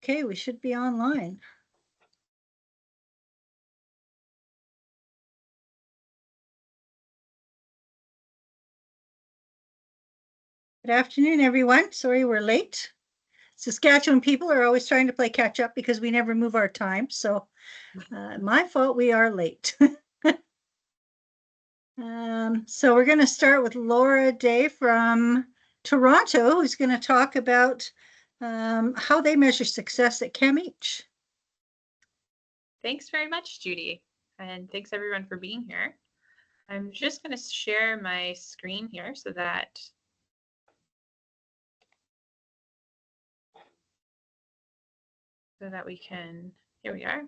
Okay, we should be online. Good afternoon, everyone. Sorry we're late. Saskatchewan people are always trying to play catch up because we never move our time. So my fault, we are late. So we're going to start with Laura Day from Toronto, who's going to talk about how they measure success at CAMH. Thanks very much, Judy, and thanks everyone for being here. I'm just going to share my screen here so that we can, here we are.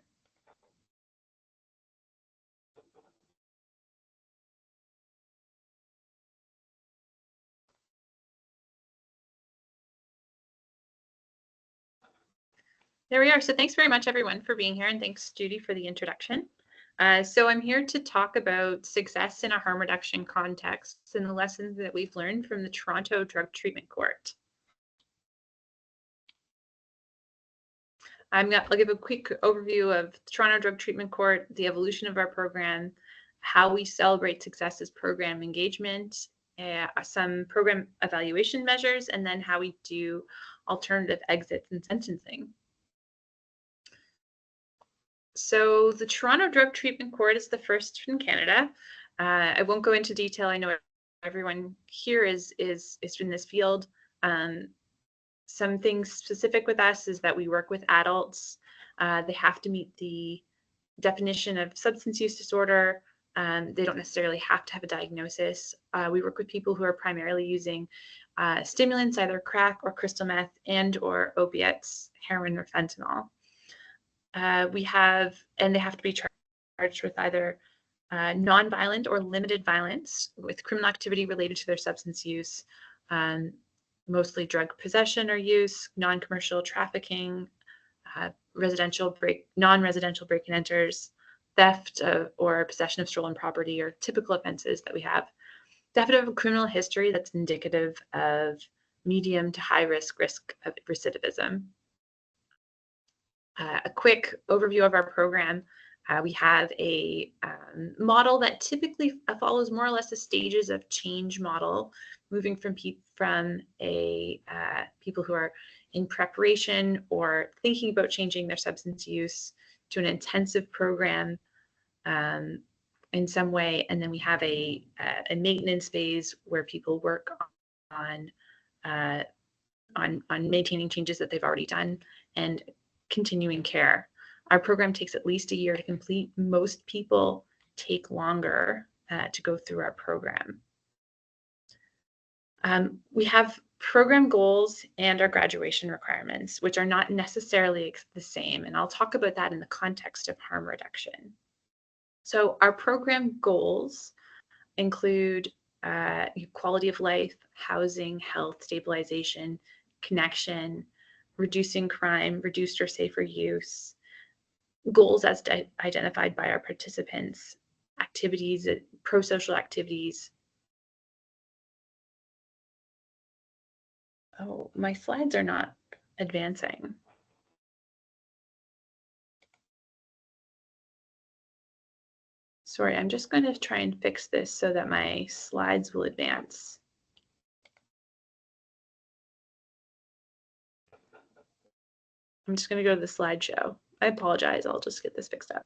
There we are. So thanks very much, everyone, for being here, and thanks, Judy, for the introduction. So I'm here to talk about success in a harm reduction context and the lessons that we've learned from the Toronto Drug Treatment Court. I'll give a quick overview of the Toronto Drug Treatment Court, the evolution of our program, how we celebrate success as program engagement, some program evaluation measures, and then how we do alternative exits and sentencing. So the Toronto Drug Treatment Court is the first in Canada. I won't go into detail. I know everyone here is in this field. Some things specific with us is that we work with adults. They have to meet the definition of substance use disorder. They don't necessarily have to have a diagnosis. We work with people who are primarily using stimulants, either crack or crystal meth, and or opiates, heroin or fentanyl. They have to be charged with either non-violent or limited violence with criminal activity related to their substance use, mostly drug possession or use, non-commercial trafficking, non-residential break and enters, theft or possession of stolen property are typical offenses that we have. They have to have a criminal history that's indicative of medium to high risk of recidivism. A quick overview of our program. We have a model that typically follows more or less the stages of change model, moving from people who are in preparation or thinking about changing their substance use to an intensive program in some way, and then we have a maintenance phase where people work on maintaining changes that they've already done and continuing care. Our program takes at least a year to complete. Most people take longer to go through our program. We have program goals and our graduation requirements, which are not necessarily the same, and I'll talk about that in the context of harm reduction. So our program goals include quality of life, housing, health, stabilization, connection, reducing crime, reduced or safer use, goals as identified by our participants, activities, pro-social activities. Oh, my slides are not advancing. Sorry, I'm just going to try and fix this so that my slides will advance. I'm just going to go to the slideshow. I apologize. I'll just get this fixed up.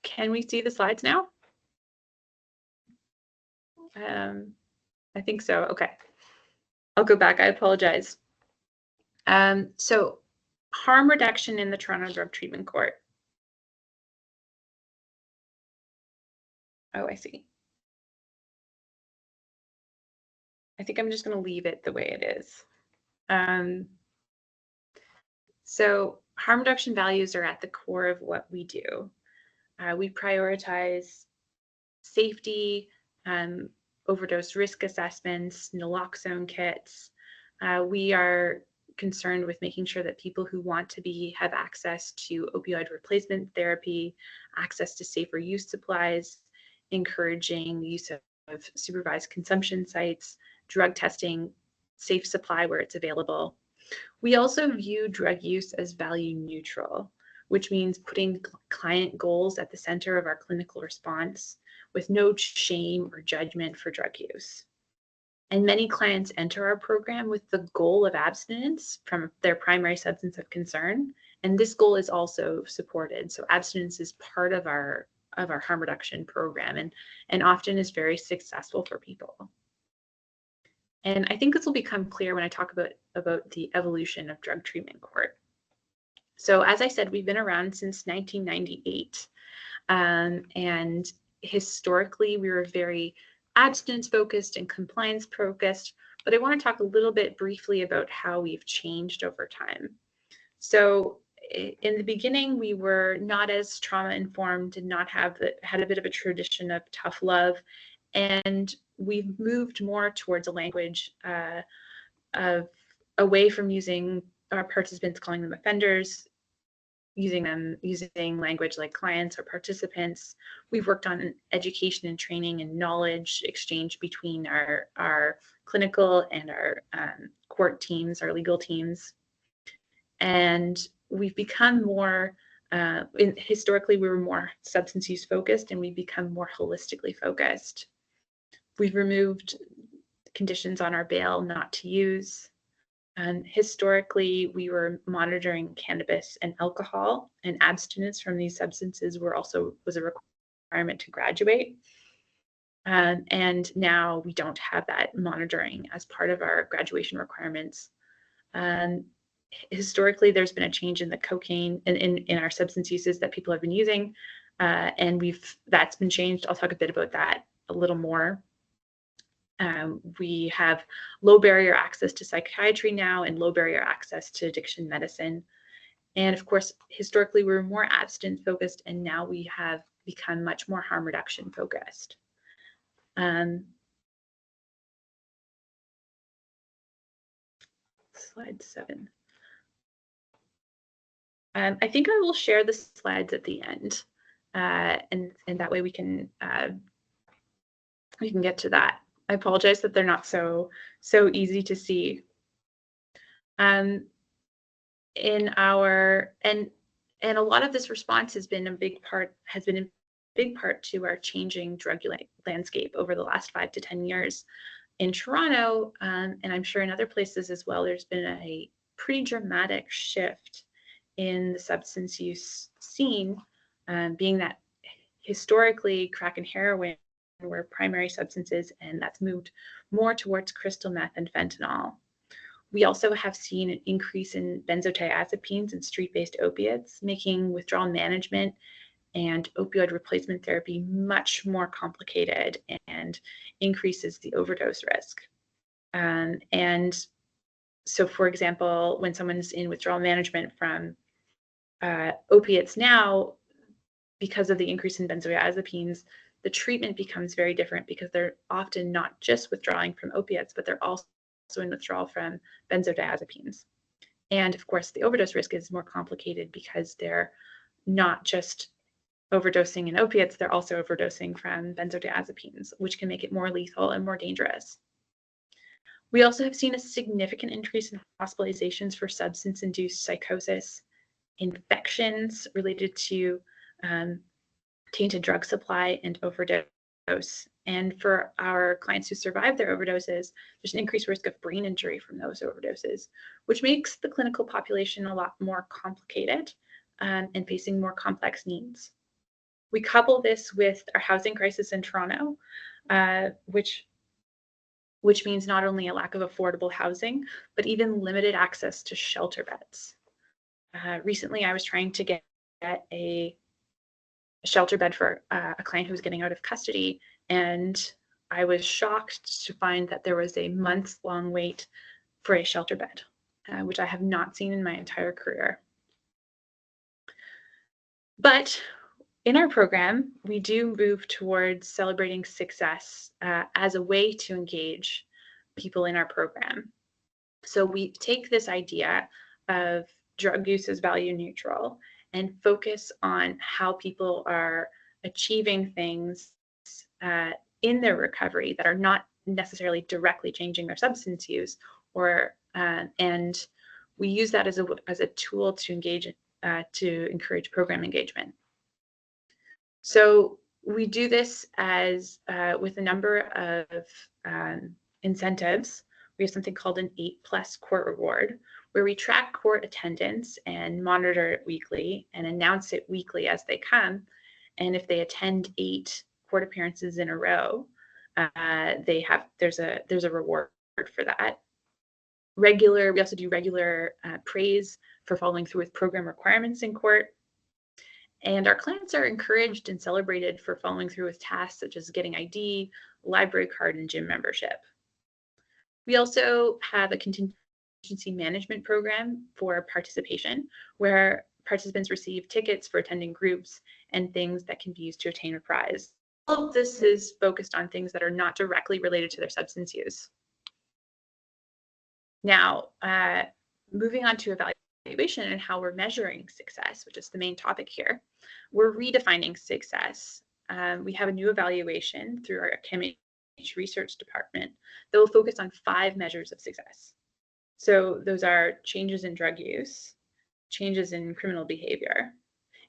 Can we see the slides now? I think so. Okay. I'll go back. I apologize. So harm reduction in the Toronto Drug Treatment Court. Oh, I see. I think I'm just going to leave it the way it is. So harm reduction values are at the core of what we do. We prioritize safety, overdose risk assessments, naloxone kits. We are concerned with making sure that people who want to have access to opioid replacement therapy, access to safer use supplies, encouraging the use of supervised consumption sites, drug testing, safe supply where it's available. We also view drug use as value neutral, which means putting client goals at the center of our clinical response with no shame or judgment for drug use. And many clients enter our program with the goal of abstinence from their primary substance of concern. And this goal is also supported. So abstinence is part of our harm reduction program and often is very successful for people. And I think this will become clear when I talk about the evolution of drug treatment court. So as I said, we've been around since 1998. And historically, we were very abstinence focused and compliance focused, but I want to talk a little bit briefly about how we've changed over time. So in the beginning, we were not as trauma informed, did not had a bit of a tradition of tough love, and we've moved more towards a language of away from using our participants, calling them offenders, using language like clients or participants. We've worked on education and training and knowledge exchange between our clinical and our court teams, our legal teams. And we've become more, historically, we were more substance use focused, and we've become more holistically focused. We've removed conditions on our bail not to use. And historically, we were monitoring cannabis and alcohol, and abstinence from these substances was a requirement to graduate. And now we don't have that monitoring as part of our graduation requirements. Historically, there's been a change in the cocaine in our substance uses that people have been using, and that's been changed. I'll talk a bit about that a little more. We have low barrier access to psychiatry now and low barrier access to addiction medicine. And of course, historically, we were more abstinence focused, and now we have become much more harm reduction focused. Slide 7. I think I will share the slides at the end, and that way we can get to that. I apologize that they're not so easy to see. And a lot of this response has been a big part to our changing drug landscape over the last 5 to 10 years. In Toronto, and I'm sure in other places as well, there's been a pretty dramatic shift in the substance use scene, being that historically crack and heroin were primary substances, and that's moved more towards crystal meth and fentanyl. We also have seen an increase in benzodiazepines and street-based opiates, making withdrawal management and opioid replacement therapy much more complicated and increases the overdose risk. And so, for example, when someone's in withdrawal management from opiates now, because of the increase in benzodiazepines, the treatment becomes very different because they're often not just withdrawing from opiates, but they're also in withdrawal from benzodiazepines. And of course, the overdose risk is more complicated because they're not just overdosing in opiates, they're also overdosing from benzodiazepines, which can make it more lethal and more dangerous. We also have seen a significant increase in hospitalizations for substance-induced psychosis, infections related to tainted drug supply, and overdose. And for our clients who survive their overdoses, there's an increased risk of brain injury from those overdoses, which makes the clinical population a lot more complicated and facing more complex needs. We couple this with our housing crisis in Toronto, which means not only a lack of affordable housing, but even limited access to shelter beds. Recently, I was trying to get a shelter bed for a client who was getting out of custody, and I was shocked to find that there was a months-long wait for a shelter bed, which I have not seen in my entire career. But in our program, we do move towards celebrating success as a way to engage people in our program. So we take this idea of drug use as value neutral and focus on how people are achieving things in their recovery that are not necessarily directly changing their substance use, or and we use that as a tool to engage to encourage program engagement. So we do this as with a number of incentives. We have something called an 8+ court reward, where we track court attendance and monitor it weekly and announce it weekly as they come. And if they attend 8 court appearances in a row, there's a reward for that. We also do regular praise for following through with program requirements in court. And our clients are encouraged and celebrated for following through with tasks such as getting ID, library card, and gym membership. We also have a contingency management program for participation, where participants receive tickets for attending groups and things that can be used to attain a prize. All of this is focused on things that are not directly related to their substance use. Now, moving on to evaluation and how we're measuring success, which is the main topic here. We're redefining success. We have a new evaluation through our CAMH research department that will focus on 5 measures of success. So those are changes in drug use, changes in criminal behavior,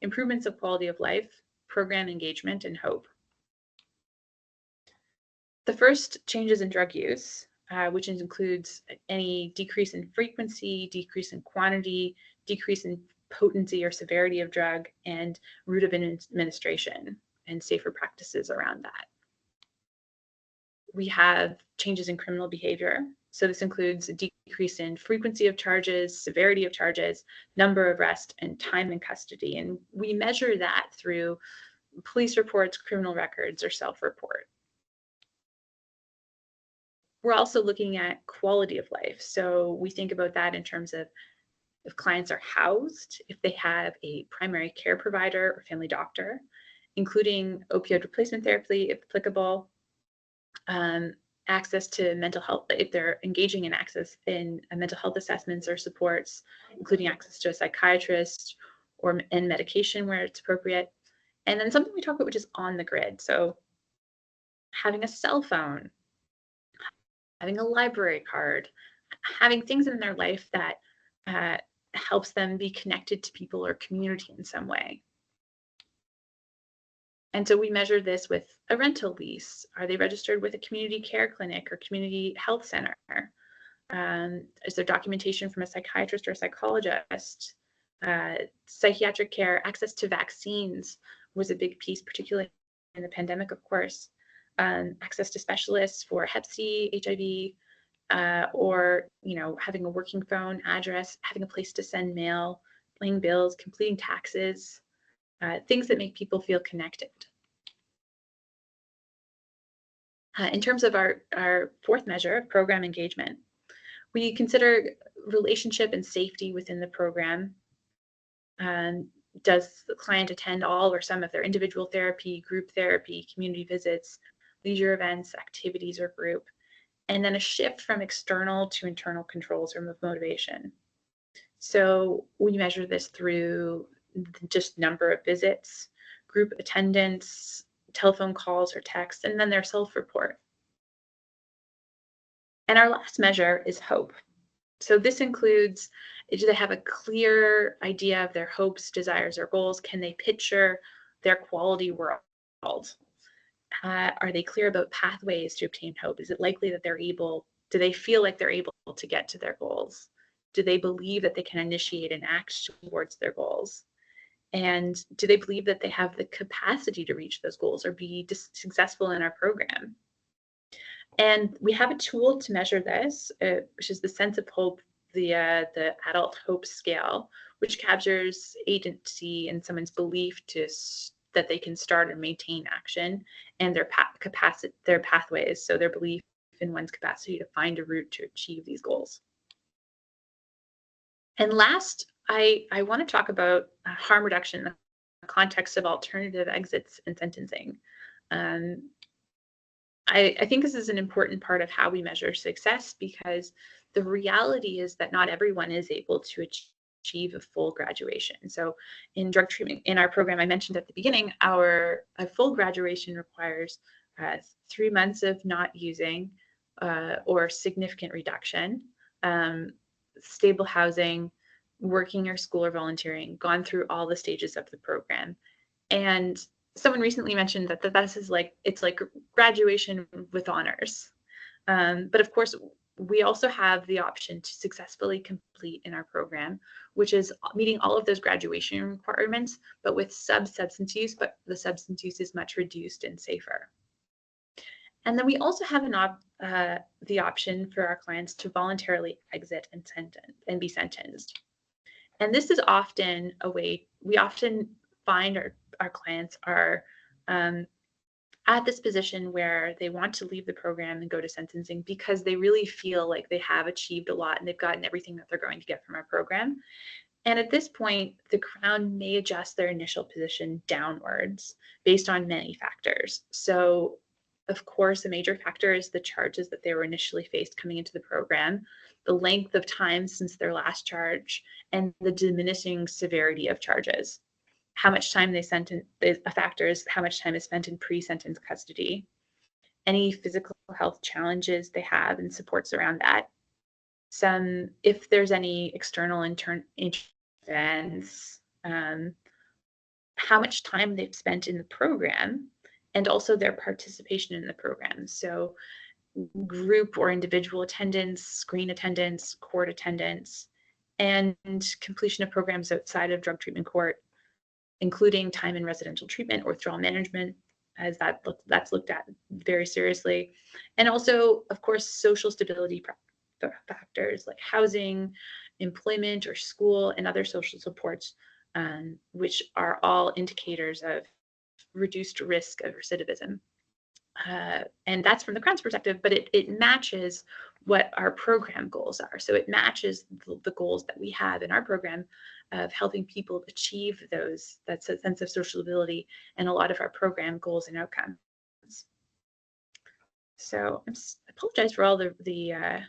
improvements of quality of life, program engagement, and hope. The first, changes in drug use, which includes any decrease in frequency, decrease in quantity, decrease in potency or severity of drug, and route of administration, and safer practices around that. We have changes in criminal behavior. So this includes a decrease in frequency of charges, severity of charges, number of arrests, and time in custody. And we measure that through police reports, criminal records, or self-report. We're also looking at quality of life. So we think about that in terms of if clients are housed, if they have a primary care provider or family doctor, including opioid replacement therapy, if applicable, access to mental health, if they're engaging in access in mental health assessments or supports, including access to a psychiatrist and medication where it's appropriate. And then something we talk about, which is on the grid. So having a cell phone, having a library card, having things in their life that helps them be connected to people or community in some way. And so we measure this with a rental lease. Are they registered with a community care clinic or community health center? Is there documentation from a psychiatrist or a psychologist? Psychiatric care, access to vaccines was a big piece, particularly in the pandemic, of course. Access to specialists for Hep C, HIV, or having a working phone address, having a place to send mail, paying bills, completing taxes, things that make people feel connected. In terms of our 4th measure, program engagement, we consider relationship and safety within the program. Does the client attend all or some of their individual therapy, group therapy, community visits, leisure events, activities, or group? And then a shift from external to internal controls or motivation. So we measure this through just number of visits, group attendance, telephone calls or texts, and then their self-report. And our last measure is hope. So this includes, do they have a clear idea of their hopes, desires, or goals? Can they picture their quality world? Are they clear about pathways to obtain hope? Is it likely that do they feel like they're able to get to their goals? Do they believe that they can initiate and act towards their goals? And do they believe that they have the capacity to reach those goals or be successful in our program? And we have a tool to measure this, which is the sense of hope, the adult hope scale, which captures agency and someone's belief to that they can start and maintain action, and their pathways, so their belief in one's capacity to find a route to achieve these goals. And last, I want to talk about harm reduction in the context of alternative exits and sentencing. I think this is an important part of how we measure success, because the reality is that not everyone is able to achieve a full graduation. So in drug treatment, in our program, I mentioned at the beginning, a full graduation requires 3 months of not using or significant reduction, stable housing, working or school or volunteering, gone through all the stages of the program. And someone recently mentioned that this is it's like graduation with honors. But of course, we also have the option to successfully complete in our program, which is meeting all of those graduation requirements, but with substance use, but the substance use is much reduced and safer. And then we also have the option for our clients to voluntarily exit and be sentenced. And this is often a way, we often find our clients are at this position where they want to leave the program and go to sentencing because they really feel like they have achieved a lot and they've gotten everything that they're going to get from our program. And at this point, the Crown may adjust their initial position downwards based on many factors. So, of course, a major factor is the charges that they were initially faced coming into the program, the length of time since their last charge, and the diminishing severity of charges. How much time they spent a factor is how much time is spent in pre-sentence custody, any physical health challenges they have and supports around that, if there's any external events, how much time they've spent in the program, and also their participation in the program. So group or individual attendance, screen attendance, court attendance, and completion of programs outside of drug treatment court, including time in residential treatment or withdrawal management, as that's looked at very seriously. And also, of course, social stability factors like housing, employment or school, and other social supports, which are all indicators of reduced risk of recidivism. And that's from the Crown's perspective, but it matches what our program goals are. So it matches the goals that we have in our program of helping people achieve that sense of social ability and a lot of our program goals and outcomes. So I apologize for all the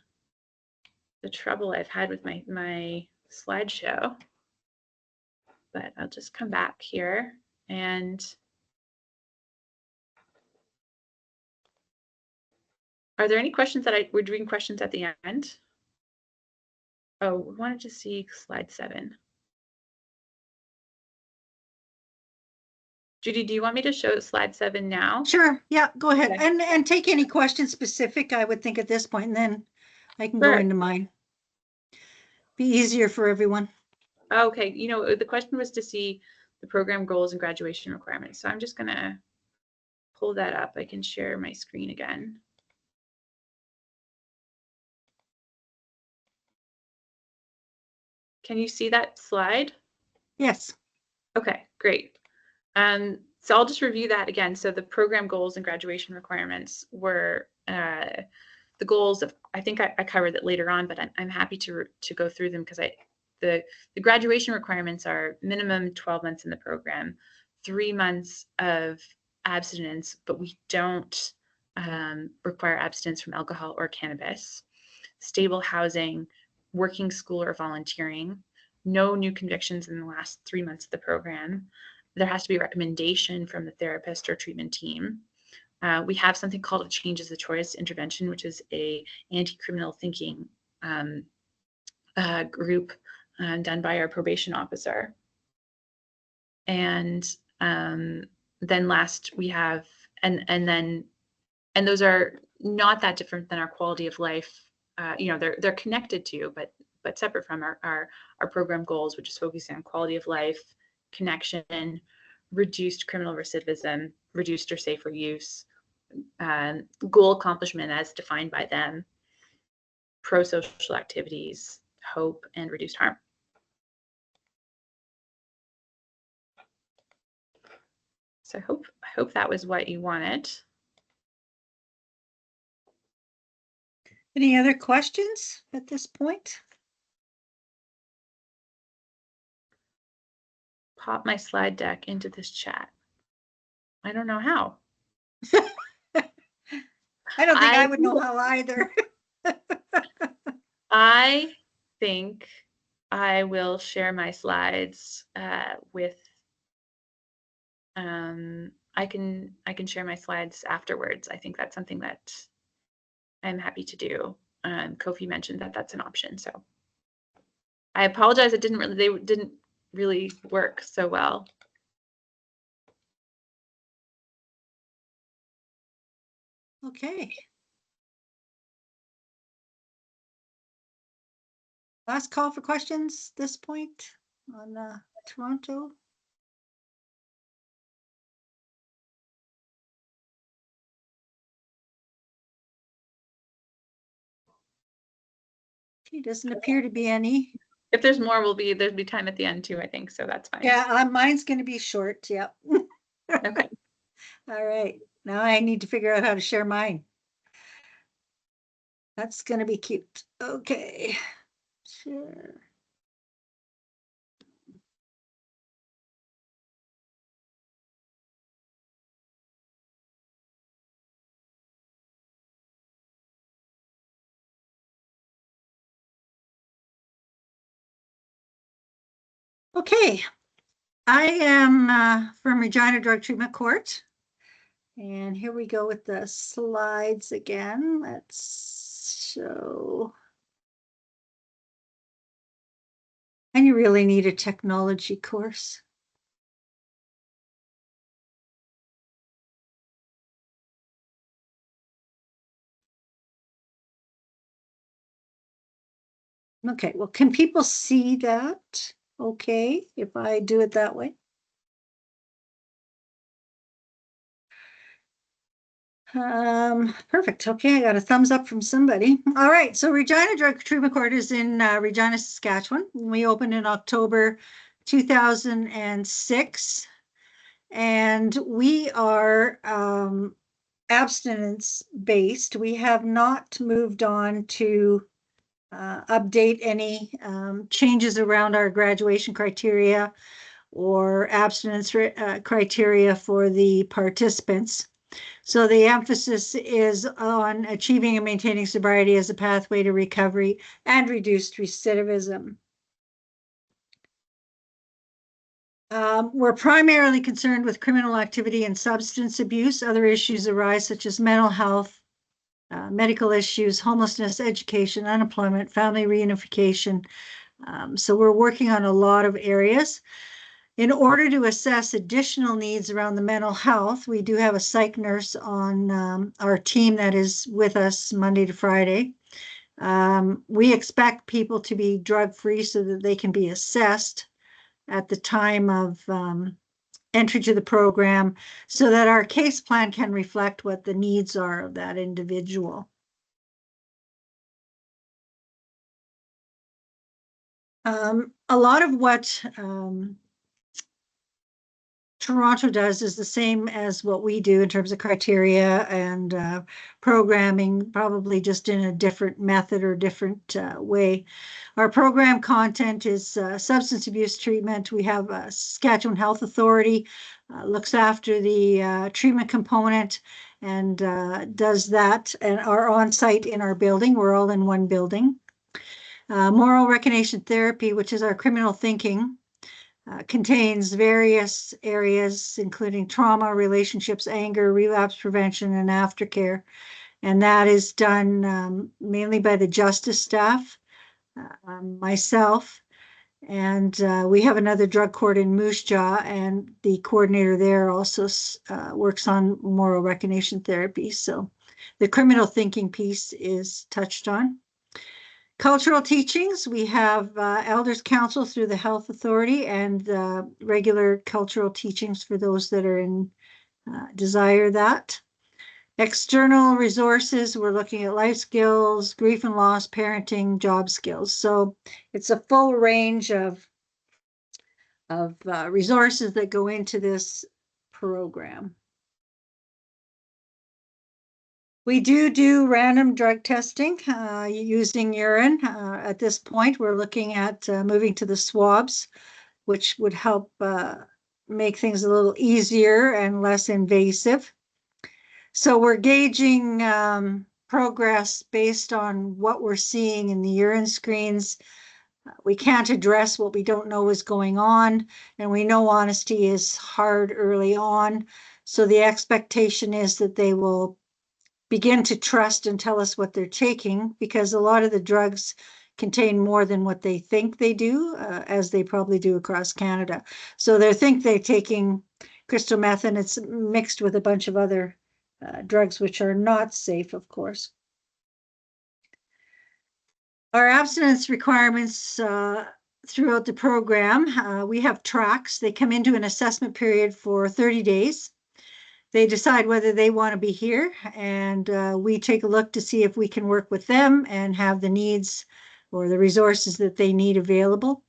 trouble I've had with my slideshow, but I'll just come back here. And are there any questions we're doing questions at the end? Oh, we wanted to see slide 7. Judy, do you want me to show slide 7 now? Sure. Yeah, go ahead. Okay. And take any questions specific, I would think, at this point, and then I can go into mine. Be easier for everyone. Okay. The question was to see the program goals and graduation requirements. So I'm just going to pull that up. I can share my screen again. Can you see that slide? Yes. Okay, great. So I'll just review that again. So the program goals and graduation requirements were the goals of, I think I covered that later on, but I'm happy to go through them because the graduation requirements are minimum 12 months in the program, 3 months of abstinence, but we don't require abstinence from alcohol or cannabis, stable housing, working, school, or volunteering, no new convictions in the last 3 months of the program. There has to be a recommendation from the therapist or treatment team. We have something called a change as a choice intervention, which is a anti-criminal thinking group done by our probation officer. And then last we have, and those are not that different than our quality of life. They're connected to, but separate from our program goals, which is focusing on quality of life, connection, reduced criminal recidivism, reduced or safer use, goal accomplishment as defined by them, pro-social activities, hope, and reduced harm. So I hope that was what you wanted. Any other questions at this point? Pop my slide deck into this chat. I don't know how. I don't think I would know how either. I think I will share my slides with. I can share my slides afterwards. I think that's something that I'm happy to do. Kofi mentioned that that's an option, so I apologize. They didn't really work so well. Okay. Last call for questions this point on Toronto. Okay, doesn't appear to be any. If there's more, there'll be time at the end too, I think, so that's fine. Yeah, mine's going to be short. Yep. Okay. All right. Now I need to figure out how to share mine. That's going to be cute. Okay. Share. Okay. I am from Regina Drug Treatment Court. And here we go with the slides again. Let's show. And you really need a technology course. Okay, well, can people see that? Okay, if I do it that way. Perfect. Okay, I got a thumbs up from somebody. All right, so Regina Drug Treatment Court is in Regina, Saskatchewan. We opened in October 2006, and we are abstinence-based. We have not moved on to update any changes around our graduation criteria or abstinence criteria for the participants. So the emphasis is on achieving and maintaining sobriety as a pathway to recovery and reduced recidivism. We're primarily concerned with criminal activity and substance abuse. Other issues arise such as mental health, medical issues, homelessness, education, unemployment, family reunification. So we're working on a lot of areas. In order to assess additional needs around the mental health, we do have a psych nurse on our team that is with us Monday to Friday. We expect people to be drug-free so that they can be assessed at the time of entry to the program so that our case plan can reflect what the needs are of that individual. A lot of what Toronto does is the same as what we do in terms of criteria and programming, probably just in a different method or different way. Our program content is substance abuse treatment. We have a Saskatchewan Health Authority, looks after the treatment component and does that and are on site in our building. We're all in one building. Moral recognition therapy, which is our criminal thinking, contains various areas, including trauma, relationships, anger, relapse prevention, and aftercare. And that is done mainly by the justice staff, myself, and we have another drug court in Moose Jaw, and the coordinator there also works on moral recognition therapy. So the criminal thinking piece is touched on. Cultural teachings, we have Elders Council through the Health Authority and regular cultural teachings for those that are in desire that. External resources, we're looking at life skills, grief and loss, parenting, job skills. So it's a full range of resources that go into this program. We do random drug testing using urine. At this point, we're looking at moving to the swabs, which would help make things a little easier and less invasive. So we're gauging progress based on what we're seeing in the urine screens. We can't address what we don't know is going on, and we know honesty is hard early on. So the expectation is that they will begin to trust and tell us what they're taking, because a lot of the drugs contain more than what they think they do, as they probably do across Canada. So they think they're taking crystal meth, and it's mixed with a bunch of other drugs which are not safe, of course. Our abstinence requirements throughout the program, we have tracks. They come into an assessment period for 30 days. They decide whether they want to be here, and we take a look to see if we can work with them and have the needs or the resources that they need available.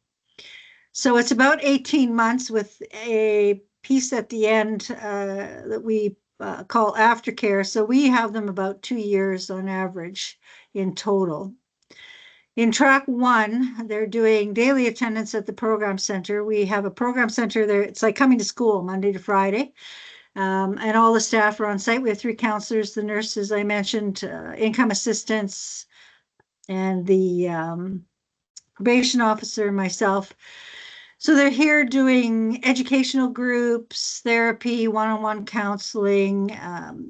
So it's about 18 months with a piece at the end that we call aftercare. So we have them about 2 years on average in total. In track 1, they're doing daily attendance at the program center. We have a program center there. It's like coming to school Monday to Friday. And all the staff are on site. We have 3 counselors, the nurses I mentioned, income assistants, and the probation officer, myself. So they're here doing educational groups, therapy, one-on-one counseling,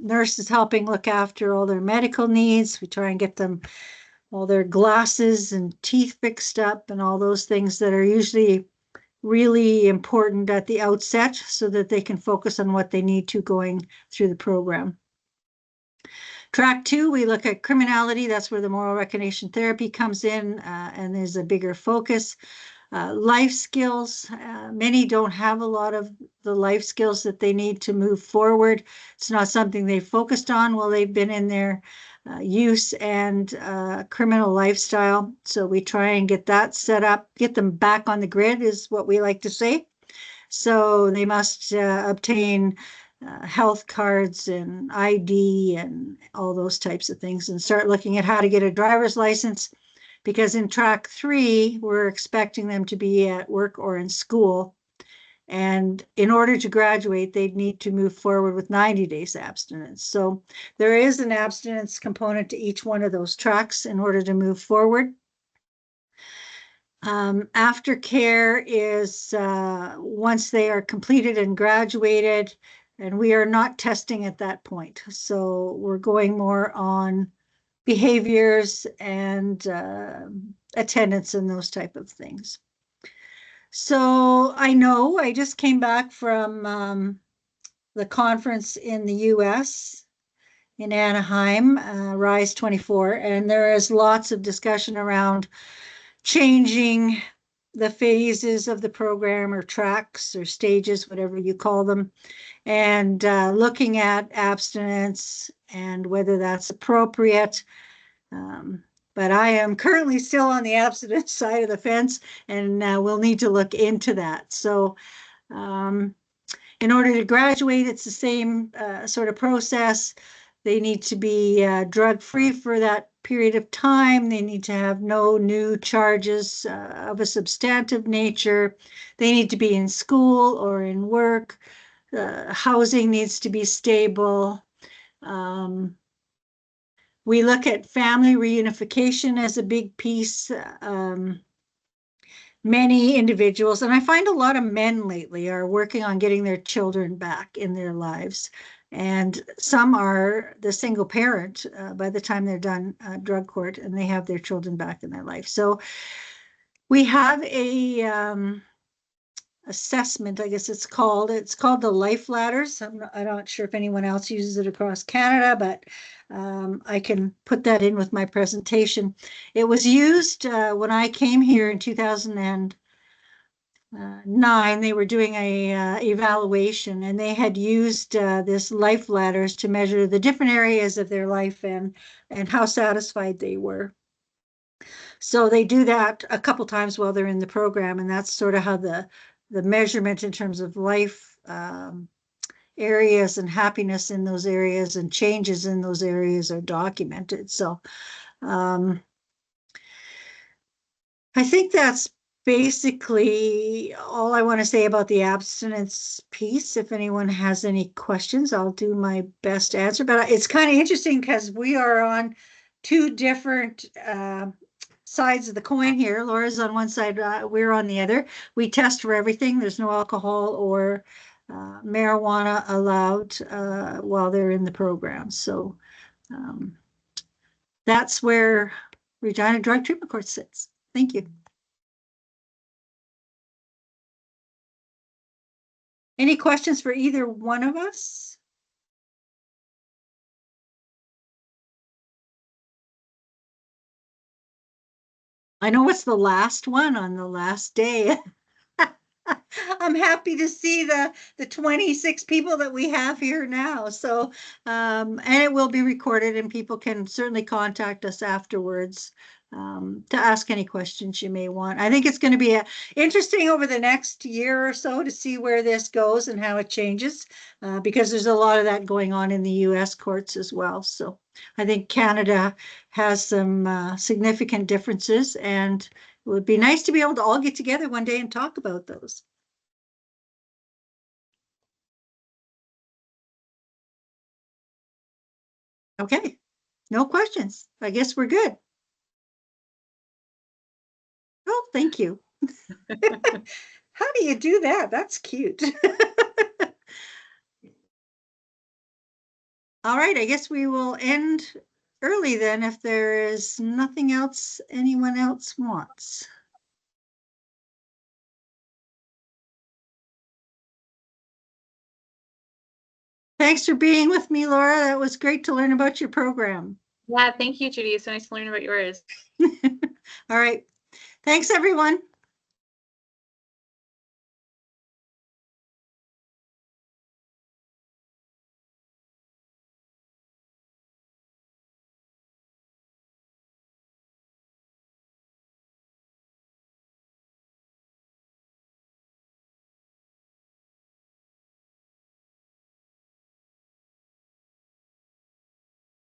nurses helping look after all their medical needs. We try and get them all their glasses and teeth fixed up and all those things that are usually really important at the outset so that they can focus on what they need to going through the program. Track 2, we look at criminality. That's where the moral recognition therapy comes in, and there's a bigger focus. Life skills, many don't have a lot of the life skills that they need to move forward. It's not something they've focused on while they've been in their use and criminal lifestyle. So we try and get that set up, get them back on the grid is what we like to say. So they must obtain health cards and ID and all those types of things, and start looking at how to get a driver's license, because in track 3, we're expecting them to be at work or in school. And in order to graduate, they'd need to move forward with 90 days abstinence. So there is an abstinence component to each one of those tracks in order to move forward. Aftercare is once they are completed and graduated, and we are not testing at that point. So we're going more on behaviors and attendance and those type of things. So I know I just came back from the conference in the US in Anaheim, Rise 24, and there is lots of discussion around changing the phases of the program, or tracks or stages, whatever you call them, and looking at abstinence and whether that's appropriate. But I am currently still on the abstinence side of the fence, and we'll need to look into that. So in order to graduate, it's the same sort of process. They need to be drug-free for that period of time. They need to have no new charges of a substantive nature. They need to be in school or in work. Housing needs to be stable. We look at family reunification as a big piece. Many individuals, and I find a lot of men lately, are working on getting their children back in their lives. And some are the single parent by the time they're done drug court, and they have their children back in their life. So we have a assessment, I guess it's called. It's called the Life Ladders. I'm not sure if anyone else uses it across Canada, but I can put that in with my presentation. It was used when I came here in 2009. They were doing a evaluation, and they had used this Life Ladders to measure the different areas of their life and how satisfied they were. So they do that a couple times while they're in the program, and that's sort of how the measurement in terms of life areas and happiness in those areas and changes in those areas are documented. So I think that's basically all I want to say about the abstinence piece. If anyone has any questions, I'll do my best to answer. But it's kind of interesting because we are on two different sides of the coin here. Laura's on one side, we're on the other. We test for everything. There's no alcohol or marijuana allowed while they're in the program. So that's where Regina Drug Treatment Court sits. Thank you. Any questions for either one of us? I know it's the last one on the last day. I'm happy to see the 26 people that we have here now. So, and it will be recorded and people can certainly contact us afterwards to ask any questions you may want. I think it's going to be interesting over the next year or so to see where this goes and how it changes because there's a lot of that going on in the US courts as well. So I think Canada has some significant differences, and it would be nice to be able to all get together one day and talk about those. Okay, no questions. I guess we're good. Oh, thank you. How do you do that? That's cute. All right, I guess we will end early then if there is nothing else anyone else wants. Thanks for being with me, Laura. That was great to learn about your program. Yeah, thank you, Judy. It's so nice to learn about yours. All right. Thanks, everyone.